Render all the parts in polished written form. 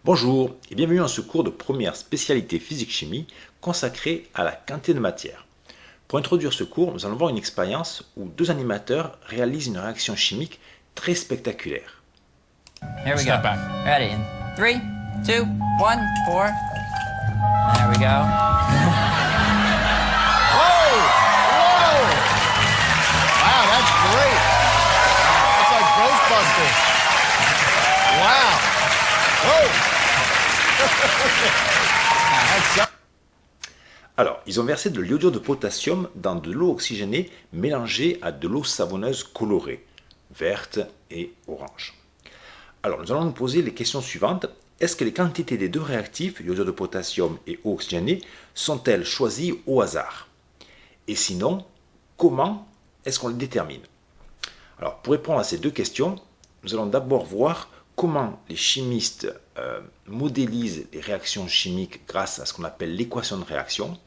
Bonjour et bienvenue dans ce cours de première spécialité physique-chimie consacré à la quantité de matière. Pour introduire ce cours, nous allons voir une expérience où deux animateurs réalisent une réaction chimique très spectaculaire. Here we go. Ready in 3, 2, 1, 4. There we go. Whoa! Whoa! Wow, that's great. That's like Ghostbusters. Wow. Whoa! That's so Alors, ils ont versé de l'iodure de potassium dans de l'eau oxygénée mélangée à de l'eau savonneuse colorée, verte et orange. Alors, nous allons nous poser les questions suivantes. Est-ce que les quantités des deux réactifs, l'iodure de potassium et eau oxygénée, sont-elles choisies au hasard? Et sinon, comment est-ce qu'on les détermine? Alors, pour répondre à ces deux questions, nous allons d'abord voir comment les chimistes modélisent les réactions chimiques grâce à ce qu'on appelle l'équation de réaction.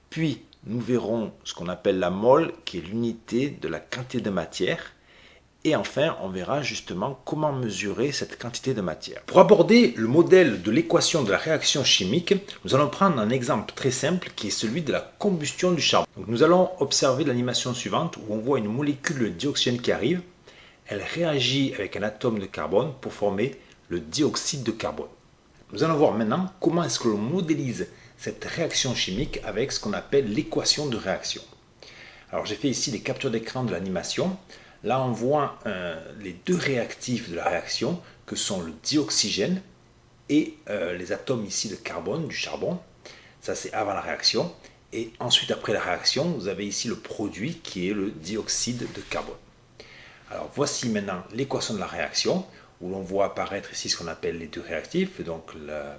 Puis, nous verrons ce qu'on appelle la mole, qui est l'unité de la quantité de matière. Et enfin, on verra justement comment mesurer cette quantité de matière. Pour aborder le modèle de l'équation de la réaction chimique, nous allons prendre un exemple très simple qui est celui de la combustion du charbon. Donc, nous allons observer l'animation suivante où on voit une molécule de dioxygène qui arrive. Elle réagit avec un atome de carbone pour former le dioxyde de carbone. Nous allons voir maintenant comment est-ce que l'on modélise cette réaction chimique avec ce qu'on appelle l'équation de réaction. Alors j'ai fait ici les captures d'écran de l'animation. Là on voit les deux réactifs de la réaction que sont le dioxygène et les atomes ici de carbone, du charbon. Ça c'est avant la réaction. Et ensuite après la réaction, vous avez ici le produit qui est le dioxyde de carbone. Alors voici maintenant l'équation de la réaction où l'on voit apparaître ici ce qu'on appelle les deux réactifs. Donc là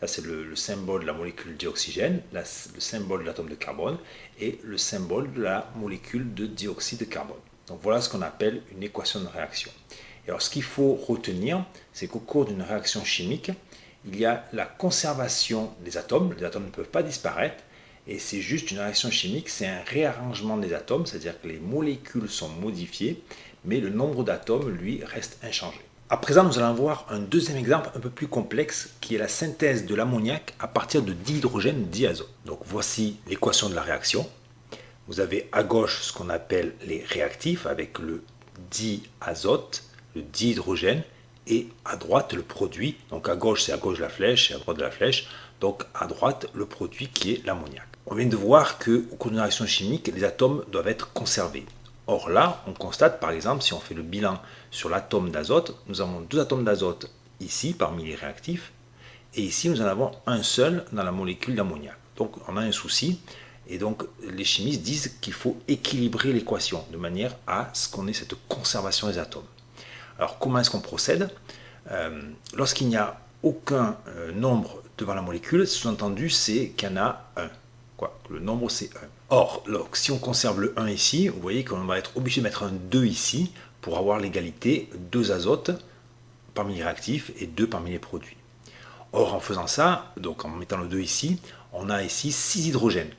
c'est le symbole de la molécule dioxygène, là, le symbole de l'atome de carbone et le symbole de la molécule de dioxyde de carbone. Donc voilà ce qu'on appelle une équation de réaction. Et alors ce qu'il faut retenir, c'est qu'au cours d'une réaction chimique, il y a la conservation des atomes. Les atomes ne peuvent pas disparaître. Et c'est juste une réaction chimique, c'est un réarrangement des atomes, c'est-à-dire que les molécules sont modifiées, mais le nombre d'atomes, lui, reste inchangé. À présent, nous allons voir un deuxième exemple un peu plus complexe, qui est la synthèse de l'ammoniac à partir de dihydrogène diazote. Donc voici l'équation de la réaction. Vous avez à gauche ce qu'on appelle les réactifs, avec le diazote, le dihydrogène, et à droite le produit. Donc à gauche, c'est à gauche de la flèche, et à droite de la flèche. Donc à droite, le produit qui est l'ammoniac. On vient de voir qu'au cours d'une réaction chimique, les atomes doivent être conservés. Or là, on constate par exemple, si on fait le bilan sur l'atome d'azote, nous avons deux atomes d'azote ici parmi les réactifs, et ici nous en avons un seul dans la molécule d'ammoniac. Donc on a un souci, et donc les chimistes disent qu'il faut équilibrer l'équation de manière à ce qu'on ait cette conservation des atomes. Alors comment est-ce qu'on procède? Lorsqu'il n'y a aucun nombre devant la molécule, sous-entendu c'est qu'il y en a un. Le nombre c'est 1. Or, si on conserve le 1 ici, vous voyez qu'on va être obligé de mettre un 2 ici pour avoir l'égalité 2 azotes parmi les réactifs et 2 parmi les produits. Or, en faisant ça, donc en mettant le 2 ici, on a ici 6 hydrogènes.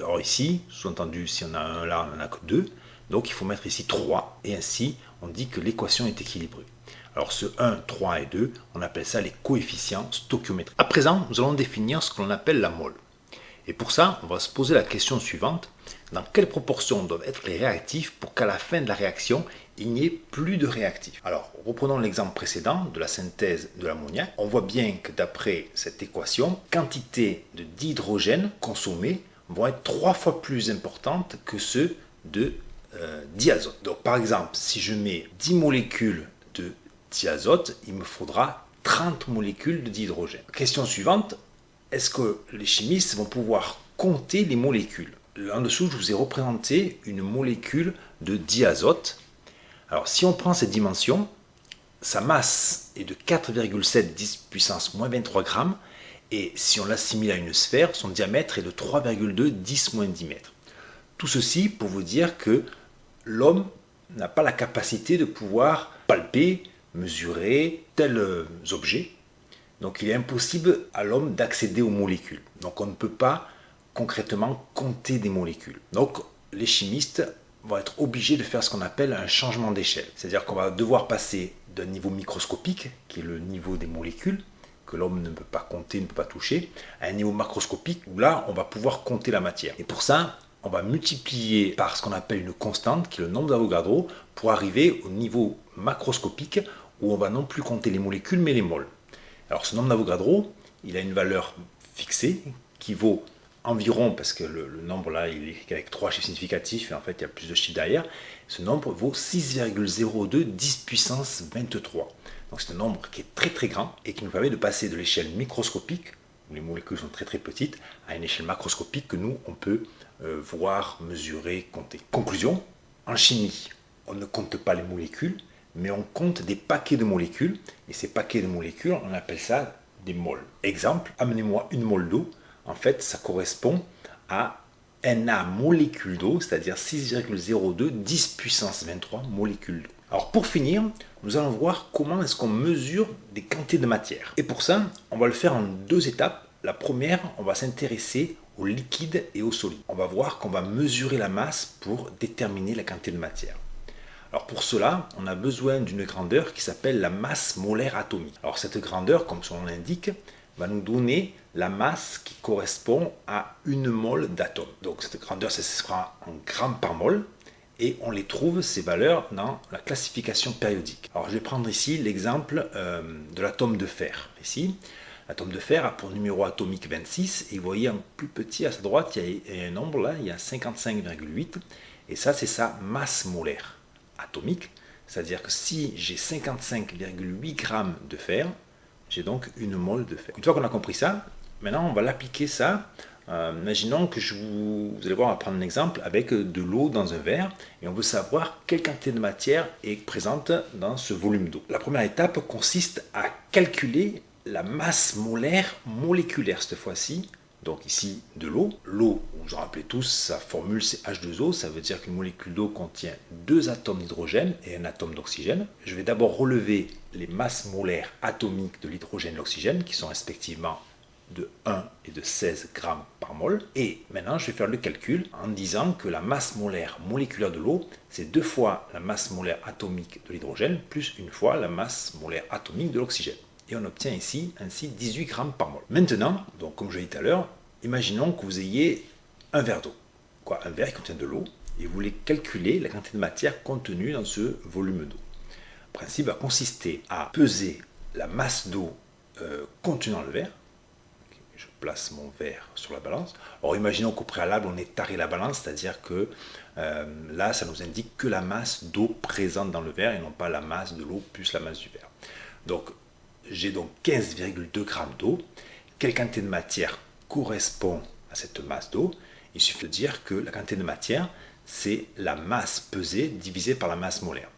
Or ici, sous-entendu, si on a un là, on n'en a que 2. Donc il faut mettre ici 3 et ainsi on dit que l'équation est équilibrée. Alors ce 1, 3 et 2, on appelle ça les coefficients stoichiométriques. À présent, nous allons définir ce que l'on appelle la mole. Et pour ça, on va se poser la question suivante. Dans quelle proportion doivent être les réactifs pour qu'à la fin de la réaction, il n'y ait plus de réactifs? Alors, reprenons l'exemple précédent de la synthèse de l'ammoniac. On voit bien que d'après cette équation, quantité de dihydrogène consommés vont être 3 fois plus importantes que ceux de diazote. Donc par exemple, si je mets 10 molécules de diazote, il me faudra 30 molécules de dihydrogène. Question suivante. Est-ce que les chimistes vont pouvoir compter les molécules? En dessous, je vous ai représenté une molécule de diazote. Alors, si on prend cette dimension, sa masse est de 4,7 10 puissance moins 23 grammes. Et si on l'assimile à une sphère, son diamètre est de 3,2 10 moins 10 mètres. Tout ceci pour vous dire que l'homme n'a pas la capacité de pouvoir palper, mesurer tels objets. Donc il est impossible à l'homme d'accéder aux molécules. Donc on ne peut pas concrètement compter des molécules. Donc les chimistes vont être obligés de faire ce qu'on appelle un changement d'échelle. C'est-à-dire qu'on va devoir passer d'un niveau microscopique, qui est le niveau des molécules, que l'homme ne peut pas compter, ne peut pas toucher, à un niveau macroscopique où là, on va pouvoir compter la matière. Et pour ça, on va multiplier par ce qu'on appelle une constante, qui est le nombre d'Avogadro, pour arriver au niveau macroscopique où on va non plus compter les molécules, mais les moles. Alors ce nombre d'Avogadro, il a une valeur fixée qui vaut environ, parce que le nombre là, il est avec 3 chiffres significatifs, et en fait il y a plus de chiffres derrière, ce nombre vaut 6,02 10 puissance 23. Donc c'est un nombre qui est très très grand et qui nous permet de passer de l'échelle microscopique, où les molécules sont très très petites, à une échelle macroscopique que nous, on peut voir, mesurer, compter. Conclusion, en chimie, on ne compte pas les molécules, mais on compte des paquets de molécules, et ces paquets de molécules, on appelle ça des moles. Exemple, amenez-moi une mole d'eau, en fait ça correspond à Na molécules d'eau, c'est-à-dire 6,02 10 puissance 23 molécules d'eau. Alors pour finir, nous allons voir comment est-ce qu'on mesure des quantités de matière. Et pour ça, on va le faire en 2 étapes. La première, on va s'intéresser au liquide et au solide. On va voir qu'on va mesurer la masse pour déterminer la quantité de matière. Alors pour cela, on a besoin d'une grandeur qui s'appelle la masse molaire atomique. Alors cette grandeur, comme son nom l'indique, va nous donner la masse qui correspond à 1 mole d'atome. Donc cette grandeur, ce sera en grammes par mole, et on les trouve, ces valeurs, dans la classification périodique. Alors je vais prendre ici l'exemple de l'atome de fer. Ici, l'atome de fer a pour numéro atomique 26, et vous voyez en plus petit à sa droite, il y a un nombre là, il y a 55,8, et ça c'est sa masse molaire atomique, c'est-à-dire que si j'ai 55,8 grammes de fer, j'ai donc 1 mole de fer. Une fois qu'on a compris ça, maintenant on va l'appliquer ça. Imaginons que vous allez voir, on va prendre un exemple avec de l'eau dans un verre, et on veut savoir quelle quantité de matière est présente dans ce volume d'eau. La première étape consiste à calculer la masse molaire moléculaire cette fois-ci. Donc ici de l'eau. L'eau, vous en rappelez tous, sa formule c'est H2O, ça veut dire qu'une molécule d'eau contient 2 atomes d'hydrogène et un atome d'oxygène. Je vais d'abord relever les masses molaires atomiques de l'hydrogène et de l'oxygène, qui sont respectivement de 1 et de 16 grammes par mol. Et maintenant, je vais faire le calcul en disant que la masse molaire moléculaire de l'eau, c'est 2 fois la masse molaire atomique de l'hydrogène, plus 1 fois la masse molaire atomique de l'oxygène. Et on obtient ici ainsi 18 grammes par mol. Maintenant, donc comme je l'ai dit tout à l'heure, imaginons que vous ayez un verre d'eau. Un verre qui contient de l'eau, et vous voulez calculer la quantité de matière contenue dans ce volume d'eau. Le principe va consister à peser la masse d'eau contenue dans le verre. Je place mon verre sur la balance. Alors imaginons qu'au préalable, on ait taré la balance, c'est-à-dire que là, ça nous indique que la masse d'eau présente dans le verre, et non pas la masse de l'eau plus la masse du verre. Donc, j'ai donc 15,2 grammes d'eau. Quelle quantité de matière correspond à cette masse d'eau? Il suffit de dire que la quantité de matière, c'est la masse pesée divisée par la masse molaire.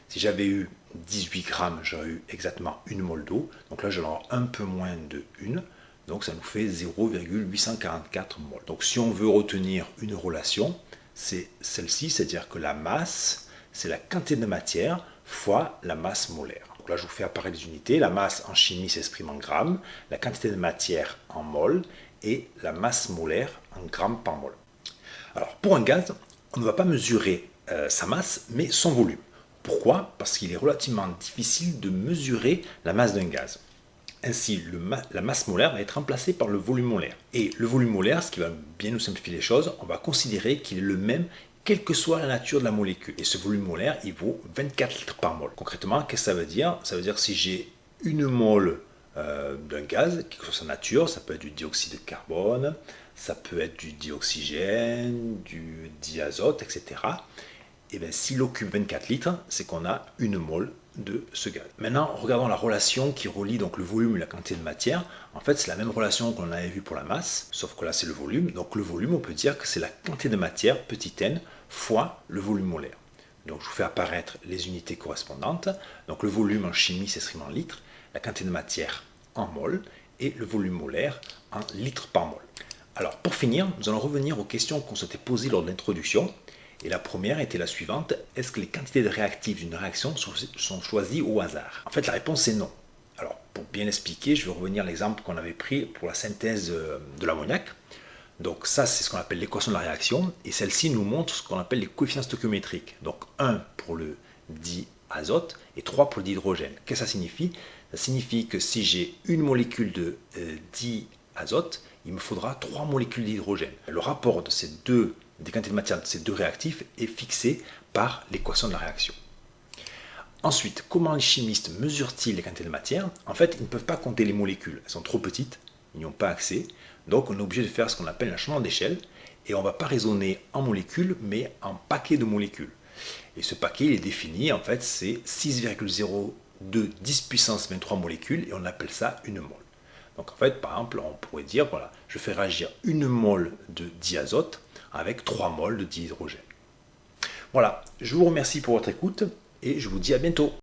Si j'avais eu 18 grammes, j'aurais eu exactement 1 mole d'eau. Donc là, j'en aurai un peu moins de 1. Donc ça nous fait 0,844 mol. Donc si on veut retenir une relation, c'est celle-ci, c'est-à-dire que la masse, c'est la quantité de matière fois la masse molaire. Donc là, je vous fais apparaître les unités. La masse en chimie s'exprime en grammes, la quantité de matière en mol, et la masse molaire en grammes par mol. Alors pour un gaz, on ne va pas mesurer sa masse, mais son volume. Pourquoi? Parce qu'il est relativement difficile de mesurer la masse d'un gaz. Ainsi, la masse molaire va être remplacée par le volume molaire. Et le volume molaire, ce qui va bien nous simplifier les choses, on va considérer qu'il est le même quelle que soit la nature de la molécule. Et ce volume molaire, il vaut 24 litres par mol. Concrètement, qu'est-ce que ça veut dire? Ça veut dire que si j'ai 1 mol d'un gaz, quelle que soit sa nature, ça peut être du dioxyde de carbone, ça peut être du dioxygène, du diazote, etc. Et bien s'il occupe 24 litres, c'est qu'on a 1 mol de ce gaz. Maintenant, regardons la relation qui relie donc le volume et la quantité de matière. En fait, c'est la même relation qu'on avait vue pour la masse, sauf que là, c'est le volume. Donc le volume, on peut dire que c'est la quantité de matière, petit n, fois le volume molaire. Donc je vous fais apparaître les unités correspondantes. Donc le volume en chimie s'exprime en litres, la quantité de matière en mol, et le volume molaire en litres par mol. Alors pour finir, nous allons revenir aux questions qu'on s'était posées lors de l'introduction. Et la première était la suivante: est-ce que les quantités de réactifs d'une réaction sont choisies au hasard? En fait, la réponse est non. Alors, pour bien expliquer, je vais revenir à l'exemple qu'on avait pris pour la synthèse de l'ammoniac. Donc ça, c'est ce qu'on appelle l'équation de la réaction, et celle-ci nous montre ce qu'on appelle les coefficients stoichiométriques. Donc 1 pour le diazote et 3 pour le dihydrogène. Qu'est-ce que ça signifie? Ça signifie que si j'ai une molécule de diazote, il me faudra 3 molécules d'hydrogène. Le rapport de des quantités de matière de ces deux réactifs est fixé par l'équation de la réaction. Ensuite, comment les chimistes mesurent-ils les quantités de matière? En fait, ils ne peuvent pas compter les molécules, elles sont trop petites, ils n'y ont pas accès, donc on est obligé de faire ce qu'on appelle un changement d'échelle, et on ne va pas raisonner en molécules, mais en paquets de molécules. Et ce paquet, il est défini, en fait, c'est 6,02 10 puissance 23 molécules, et on appelle ça une mole. Donc en fait, par exemple, on pourrait dire, voilà, je fais réagir une mole de diazote avec 3 moles de dihydrogène. Voilà, je vous remercie pour votre écoute, et je vous dis à bientôt.